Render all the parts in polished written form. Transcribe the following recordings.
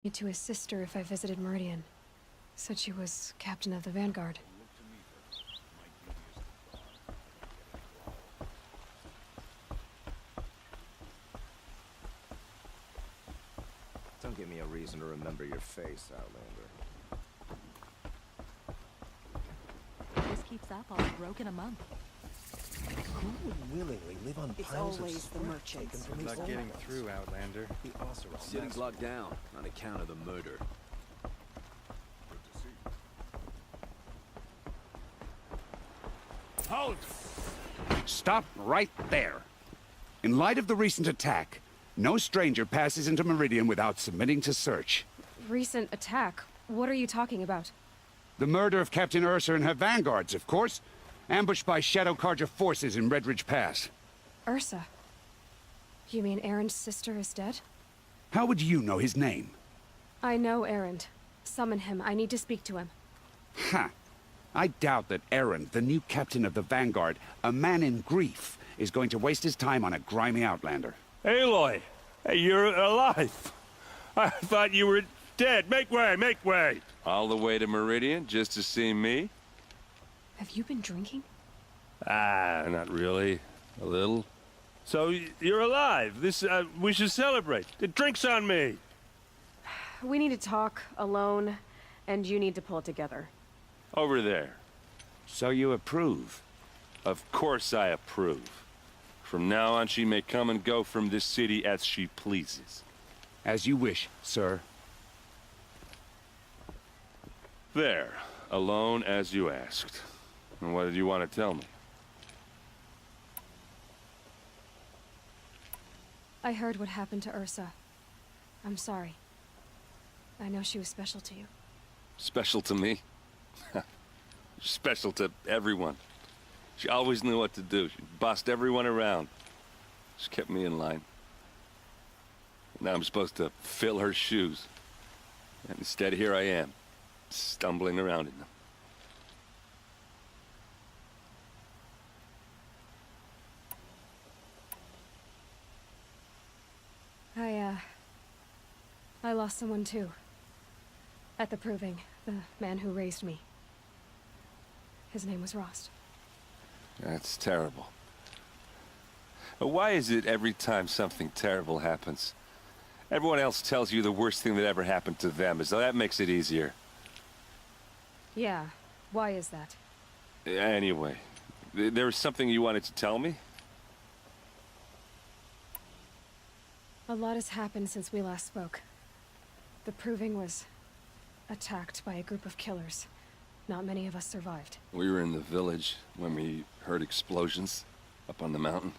To his sister if I visited Meridian. Said she was captain of the Vanguard. Don't give me a reason to remember your face, Outlander. This keeps up, I'll be broke in a month. Who would willingly live on piles of always the script merchants. taken from I'm his not getting holdouts? through, Outlander. The Oseram City's master- locked down on account of the murder. Halt! Stop right there. In light of the recent attack, no stranger passes into Meridian without submitting to search. Recent attack? What are you talking about? The murder of Captain Ursa and her vanguards, of course. Ambushed by Shadow Carja forces in Redridge Pass. Ursa? You mean Erin's sister is dead? How would you know his name? I know Erend. Summon him. I need to speak to him. Ha! I doubt that Erend, the new captain of the Vanguard, a man in grief, is going to waste his time on a grimy outlander. Aloy! Hey, you're alive! I thought you were dead. Make way, make way! All the way to Meridian just to see me? Have you been drinking? Ah, not really. A little. So, you're alive. We should celebrate. The drink's on me. We need to talk alone, and you need to pull it together. Over there. So you approve? Of course I approve. From now on, she may come and go from this city as she pleases. As you wish, sir. There. Alone as you asked. And what did you want to tell me? I heard what happened to Ursa. I'm sorry. I know she was special to you. Special to me? Special to everyone. She always knew what to do. She bossed everyone around. She kept me in line. Now I'm supposed to fill her shoes. And instead, here I am, stumbling around in them. I lost someone too. At the Proving, the man who raised me. His name was Rost. That's terrible. But why is it every time something terrible happens, everyone else tells you the worst thing that ever happened to them, as though that makes it easier? Yeah, why is that? Anyway, there was something you wanted to tell me? A lot has happened since we last spoke. The Proving was attacked by a group of killers. Not many of us survived. We were in the village when we heard explosions up on the mountain.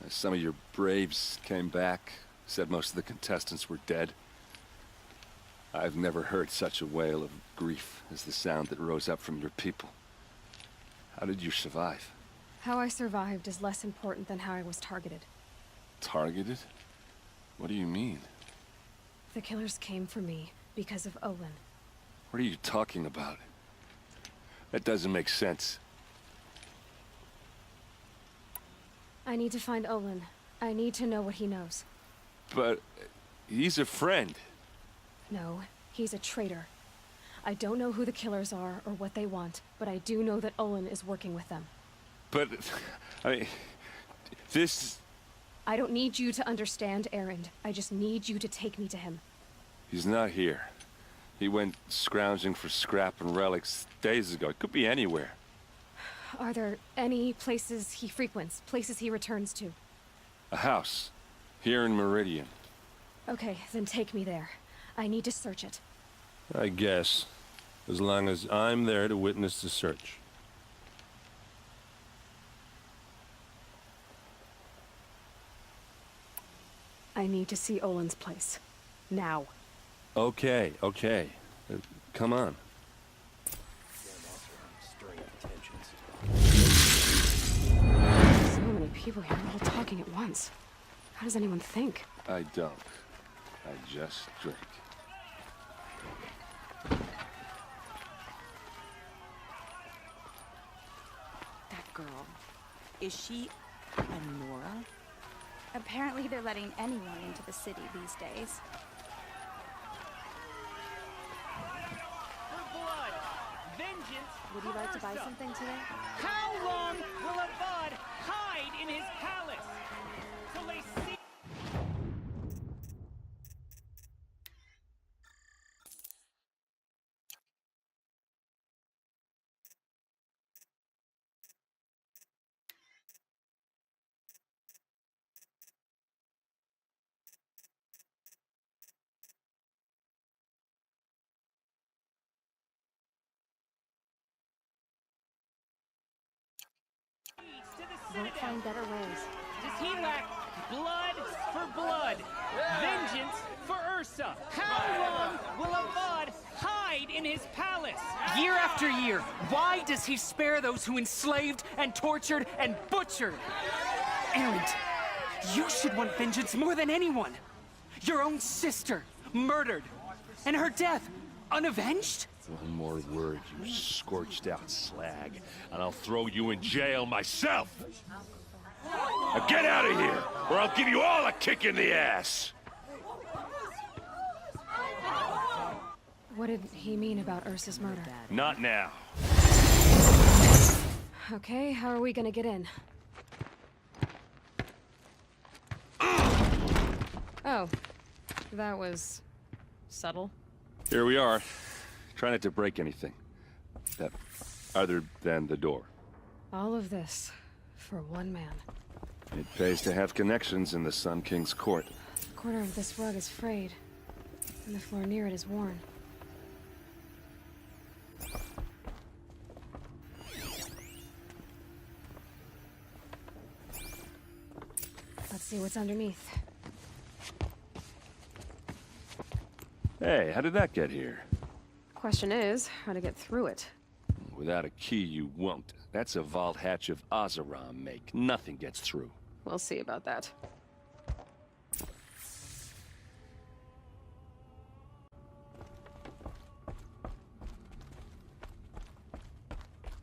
Some of your braves came back, said most of the contestants were dead. I've never heard such a wail of grief as the sound that rose up from your people. How did you survive? How I survived is less important than how I was targeted. Targeted? What do you mean? The killers came for me because of Olin. What are you talking about? That doesn't make sense. I need to find Olin. I need to know what he knows. But he's a friend. No, he's a traitor. I don't know who the killers are or what they want, but I do know that Olin is working with them. But, I mean, this... I don't need you to understand, Erend. I just need you to take me to him. He's not here. He went scrounging for scrap and relics days ago. It could be anywhere. Are there any places he frequents, places he returns to? A house. Here in Meridian. Okay, then take me there. I need to search it. I guess. As long as I'm there to witness the search. I need to see Olin's place. Now. Okay, okay. Come on. Stirring up tensions. So many people here, all talking at once. How does anyone think? I don't. I just drink. That girl. Is she a Nora? Apparently they're letting anyone into the city these days. Would you like to buy something today? How long will a bud hide in his palace till they see? Won't find better ways. Does he lack blood for blood? Vengeance for Ursa? How long will a bud hide in his palace? Year after year, why does he spare those who enslaved and tortured and butchered? Erend, you should want vengeance more than anyone. Your own sister, murdered, and her death, unavenged? One more word, you scorched out slag, and I'll throw you in jail myself! Now get out of here, or I'll give you all a kick in the ass! What did he mean about Ursa's murder? Not now. Okay, how are we gonna get in? Oh, that was subtle. Here we are. Try not to break anything. Other than the door. All of this for one man. It pays to have connections in the Sun King's court. The corner of this rug is frayed, and the floor near it is worn. Let's see what's underneath. Hey, how did that get here? Question is, how to get through it. Without a key, you won't. That's a vault hatch of Azeram make. Nothing gets through. We'll see about that.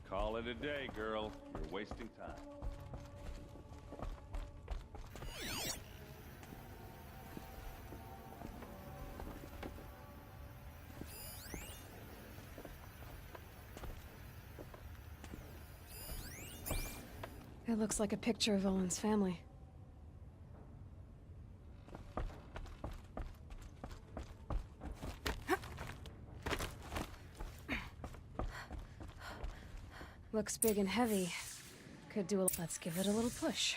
Call it a day, girl. You're wasting time. It looks like a picture of Olin's family. Looks big and heavy. Could do a... Let's give it a little push.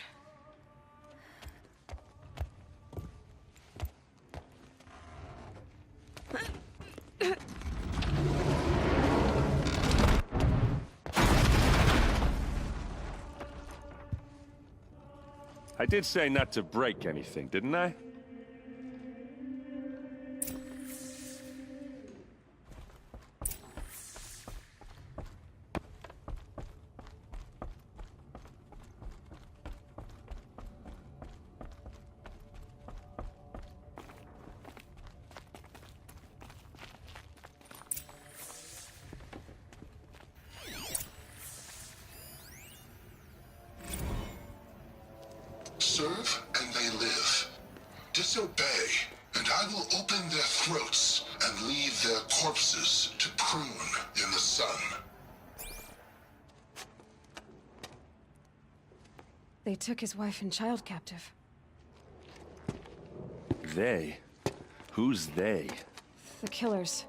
I did say not to break anything, didn't I? Serve and they live. Disobey, and I will open their throats and leave their corpses to prune in the sun. They took his wife and child captive. They? Who's they? The killers.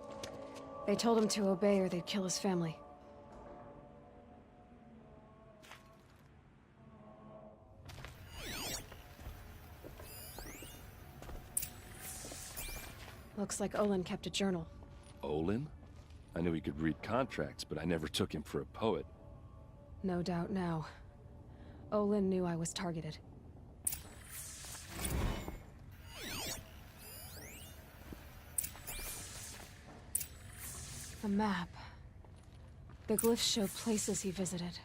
They told him to obey or they'd kill his family. Looks like Olin kept a journal. Olin? I knew he could read contracts, but I never took him for a poet. No doubt now. Olin knew I was targeted. A map. The glyphs show places he visited.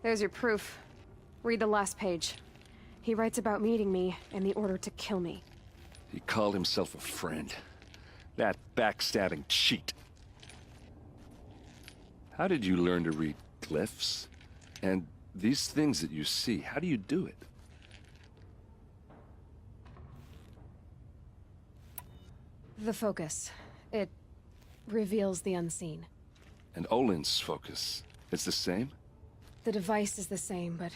There's your proof. Read the last page. He writes about meeting me and the order to kill me. He called himself a friend. That backstabbing cheat. How did you learn to read glyphs? And These things that you see, how do you do it? The focus. It reveals the unseen. And Olin's focus, it's the same? The device is the same, but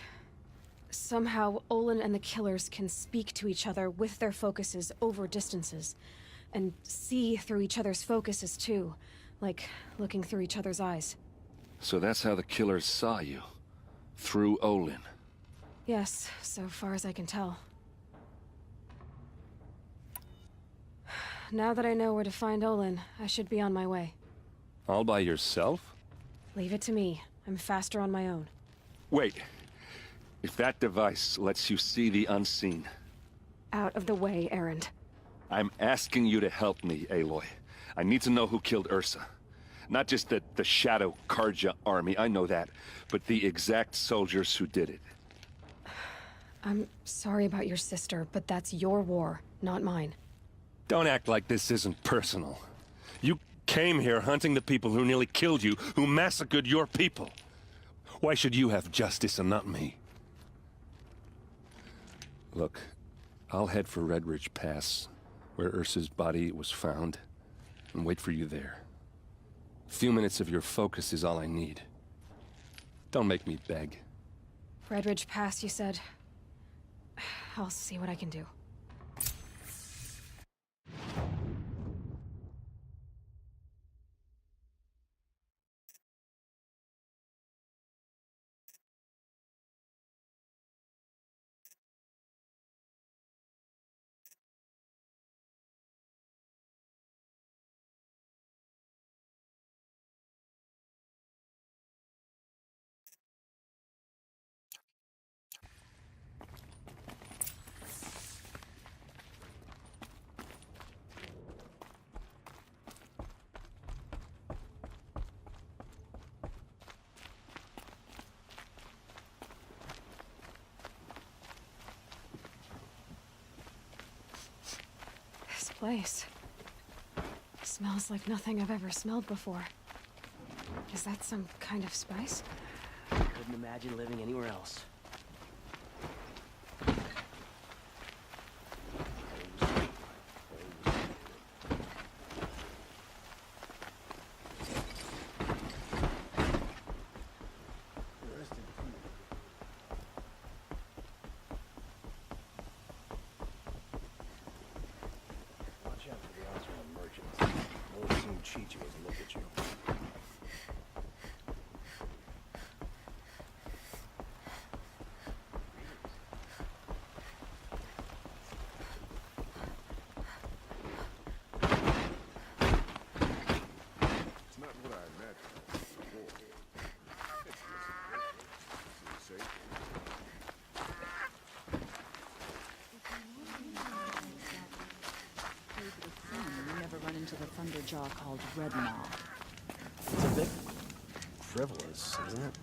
somehow Olin and the killers can speak to each other with their focuses over distances, and see through each other's focuses too, like looking through each other's eyes. So that's how the killers saw you. Through Olin. Yes, so far as I can tell. Now that I know where to find Olin, I should be on my way. All by yourself? Leave it to me. I'm faster on my own. Wait. If that device lets you see the unseen... Out of the way, Erend. I'm asking you to help me, Aloy. I need to know who killed Ursa. Not just the Shadow Karja army, I know that, but the exact soldiers who did it. I'm sorry about your sister, but that's your war, not mine. Don't act like this isn't personal. You came here hunting the people who nearly killed you, who massacred your people. Why should you have justice and not me? Look, I'll head for Red Ridge Pass, where Ursa's body was found, and wait for you there. A few minutes of your focus is all I need. Don't make me beg. Red Ridge Pass, you said? I'll see what I can do. This place smells like nothing I've ever smelled before. Is that some kind of spice? Couldn't imagine living anywhere else. Watch out for the Osman merchants. They'll soon cheat you as a look at you. It's not what I imagined before. See? You never run into the thunderjaw called Red Maw. It's a bit frivolous, isn't it?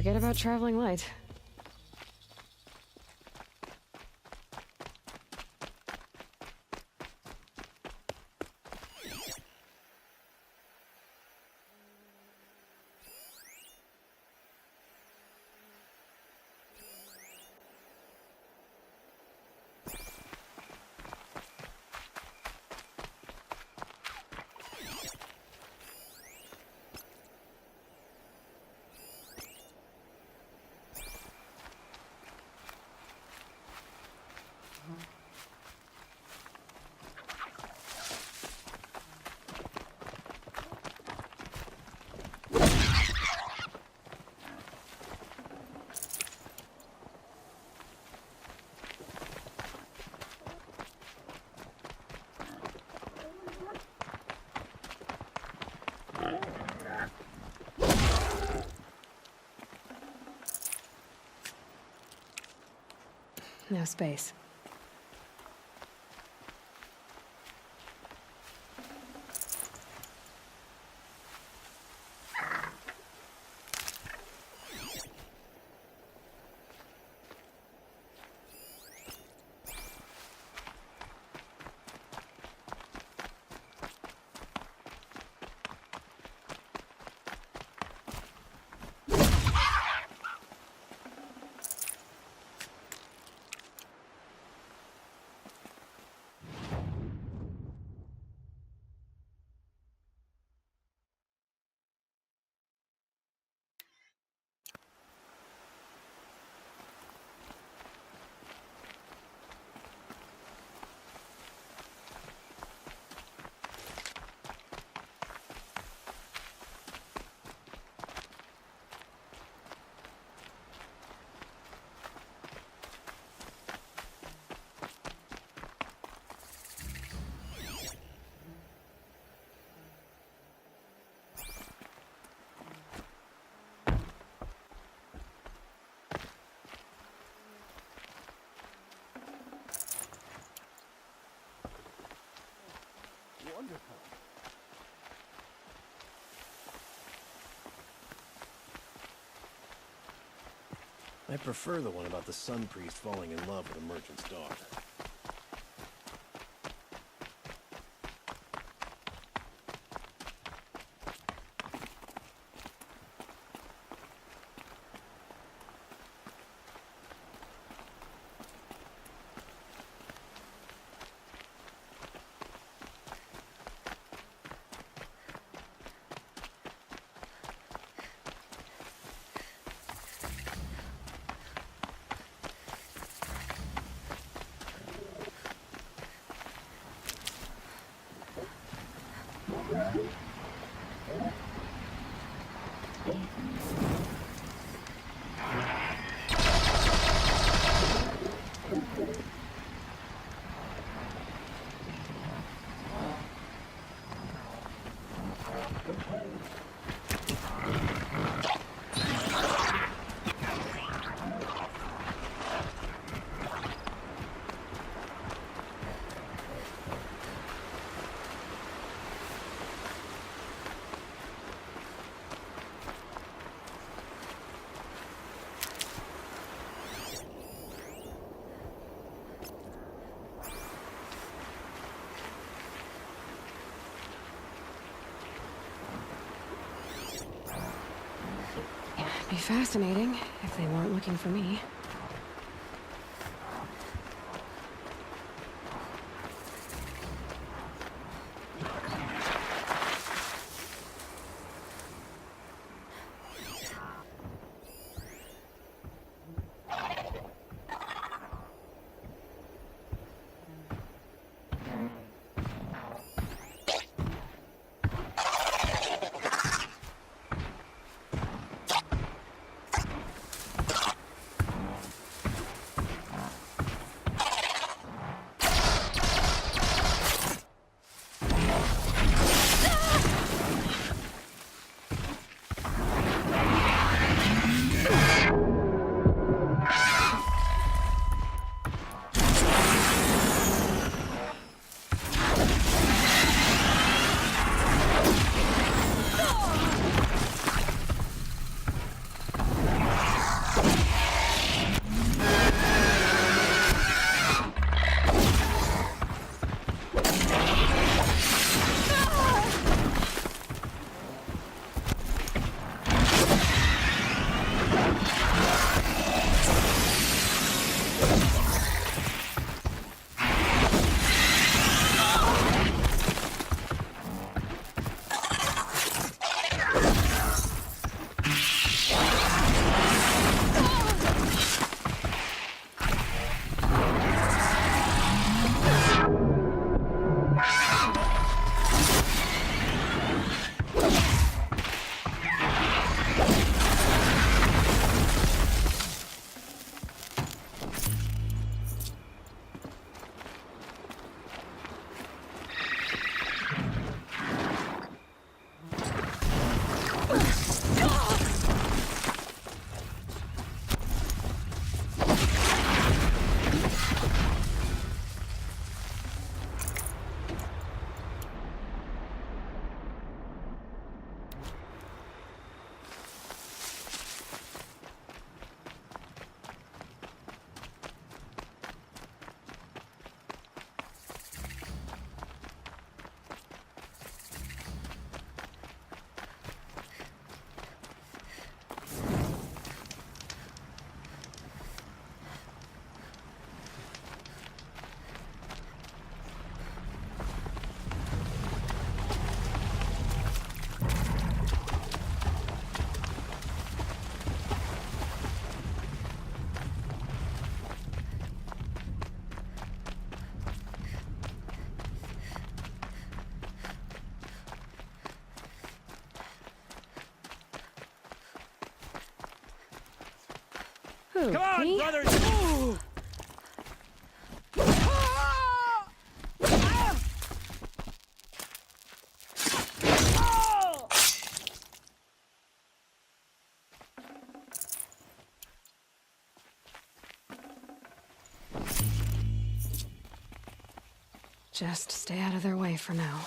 Forget about traveling light. No space. I prefer the one about the Sun Priest falling in love with a merchant's daughter. Be fascinating if they weren't looking for me. Who, Come on, me? brothers! Just stay out of their way for now.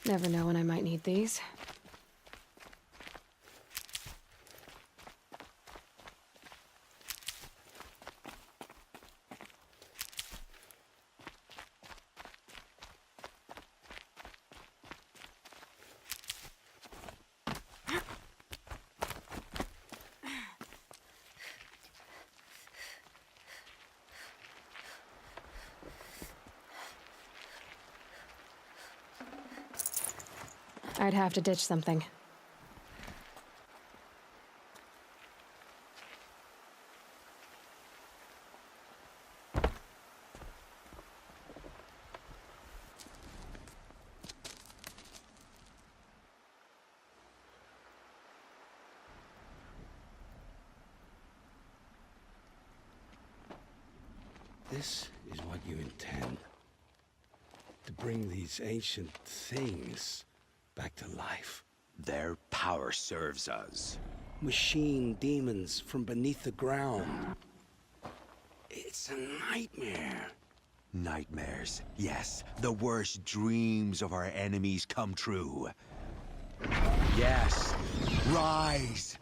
Never know when I might need these. I'd have to ditch something. This is what you intend. To bring these ancient things back to life. Their power serves us. Machine demons from beneath the ground. It's a nightmare. Nightmares. Yes, the worst dreams of our enemies come true. Yes, rise!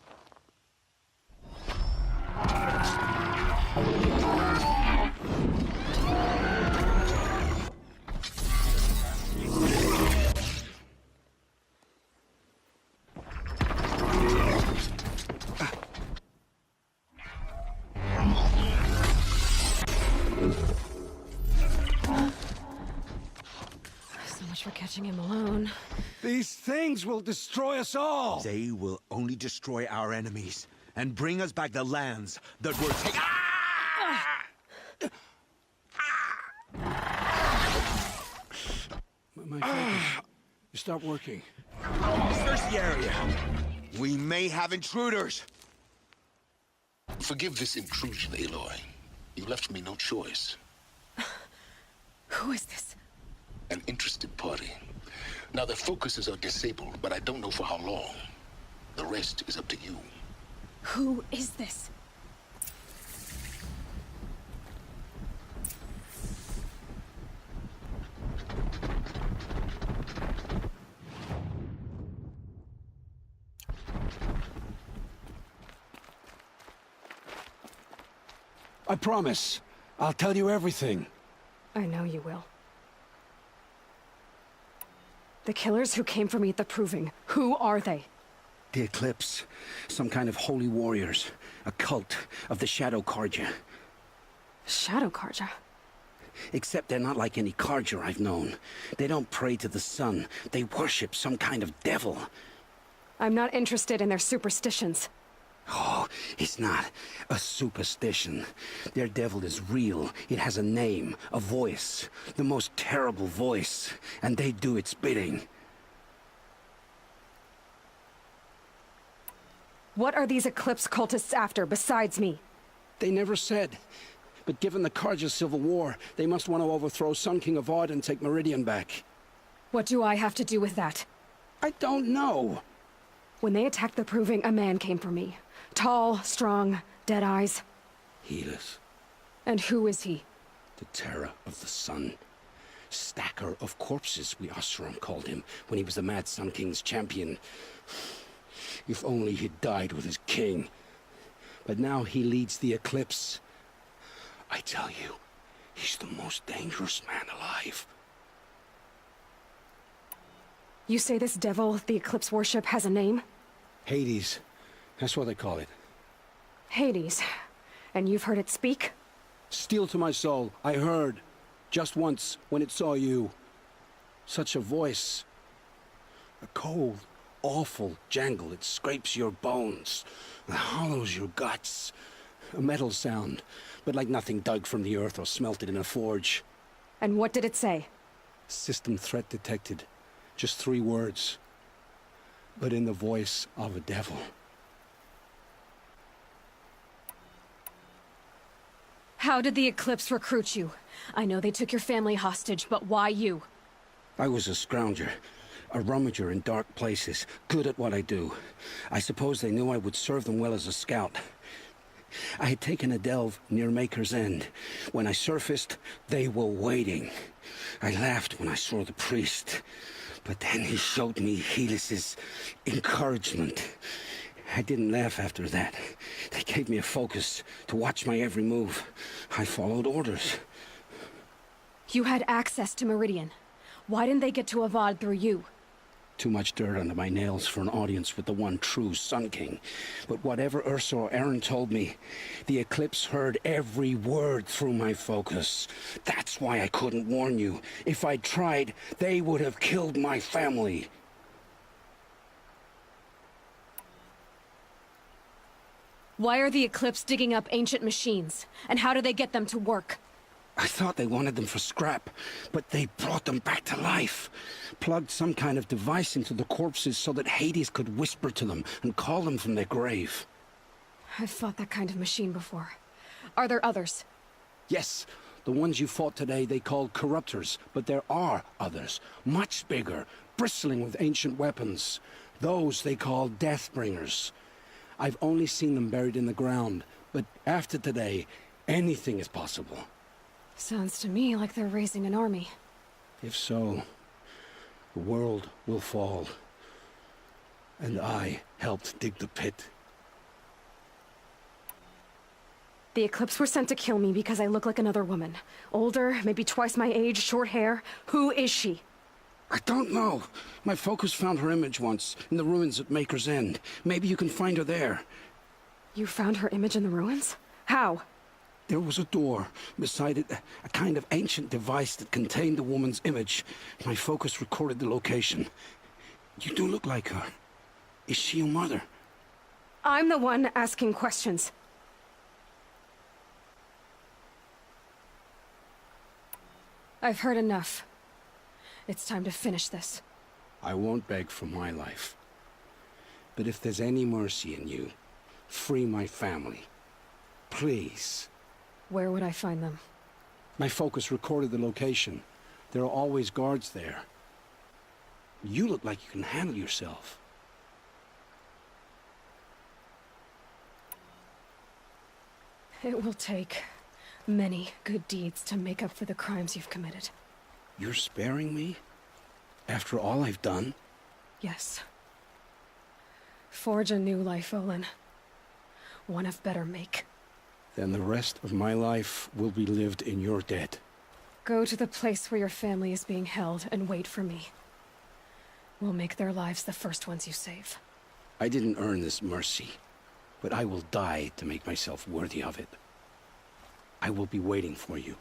So much for catching him alone. These things will destroy us all! They will only destroy our enemies and bring us back the lands that were taken. My focus. You stop working. Search the area. We may have intruders. Forgive this intrusion, Aloy. You left me no choice. Who is this? An interested party. Now their focuses are disabled, but I don't know for how long. The rest is up to you. Who is this? I promise. I'll tell you everything. I know you will. The killers who came for me at the Proving, who are they? The Eclipse. Some kind of holy warriors. A cult of the Shadow Carja. Shadow Carja? Except they're not like any Carja I've known. They don't pray to the sun. They worship some kind of devil. I'm not interested in their superstitions. Oh, it's not a superstition. Their devil is real. It has a name, a voice. The most terrible voice. And they do its bidding. What are these Eclipse cultists after, besides me? They never said. But given the Carja civil war, they must want to overthrow Sun King Avad and take Meridian back. What do I have to do with that? I don't know. When they attacked the Proving, a man came for me. Tall, strong, dead eyes. Helis. And who is he? The terror of the sun. Stacker of corpses, we Oseram called him, when he was the Mad Sun King's champion. If only he'd died with his king. But now he leads the Eclipse. I tell you, he's the most dangerous man alive. You say this devil the Eclipse worship has a name? Hades. That's what they call it. Hades. And you've heard it speak? Steel to my soul, I heard. Just once, when it saw you. Such a voice. A cold, awful jangle. It scrapes your bones. It hollows your guts. A metal sound, but like nothing dug from the earth or smelted in a forge. And what did it say? System threat detected. Just 3 words. But in the voice of a devil. How did the Eclipse recruit you? I know they took your family hostage, but why you? I was a scrounger. A rummager in dark places. Good at what I do. I suppose they knew I would serve them well as a scout. I had taken a delve near Maker's End. When I surfaced, they were waiting. I laughed when I saw the priest. But then he showed me Helis's encouragement. I didn't laugh after that. They gave me a focus to watch my every move. I followed orders. You had access to Meridian. Why didn't they get to Avad through you? Too much dirt under my nails for an audience with the one true Sun King. But whatever Ursa or Aaron told me, the Eclipse heard every word through my focus. That's why I couldn't warn you. If I'd tried, they would have killed my family. Why are the Eclipse digging up ancient machines? And how do they get them to work? I thought they wanted them for scrap, but they brought them back to life. Plugged some kind of device into the corpses so that Hades could whisper to them and call them from their grave. I've fought that kind of machine before. Are there others? Yes, the ones you fought today they called corruptors, but there are others, much bigger, bristling with ancient weapons. Those they call Deathbringers. I've only seen them buried in the ground, but after today, anything is possible. Sounds to me like they're raising an army. If so, the world will fall. And I helped dig the pit. The Eclipse were sent to kill me because I look like another woman. Older, maybe twice my age, short hair. Who is she? I don't know. My focus found her image once, in the ruins at Maker's End. Maybe you can find her there. You found her image in the ruins? How? There was a door. Beside it, a kind of ancient device that contained the woman's image. My focus recorded the location. You do look like her. Is she your mother? I'm the one asking questions. I've heard enough. It's time to finish this. I won't beg for my life. But if there's any mercy in you, free my family. Please. Where would I find them? My focus recorded the location. There are always guards there. You look like you can handle yourself. It will take many good deeds to make up for the crimes you've committed. You're sparing me? After all I've done? Yes. Forge a new life, Olin. One of better make. then the rest of my life will be lived in your debt. Go to the place where your family is being held and wait for me. We'll make their lives the first ones you save. I didn't earn this mercy, but I will die to make myself worthy of it. I will be waiting for you.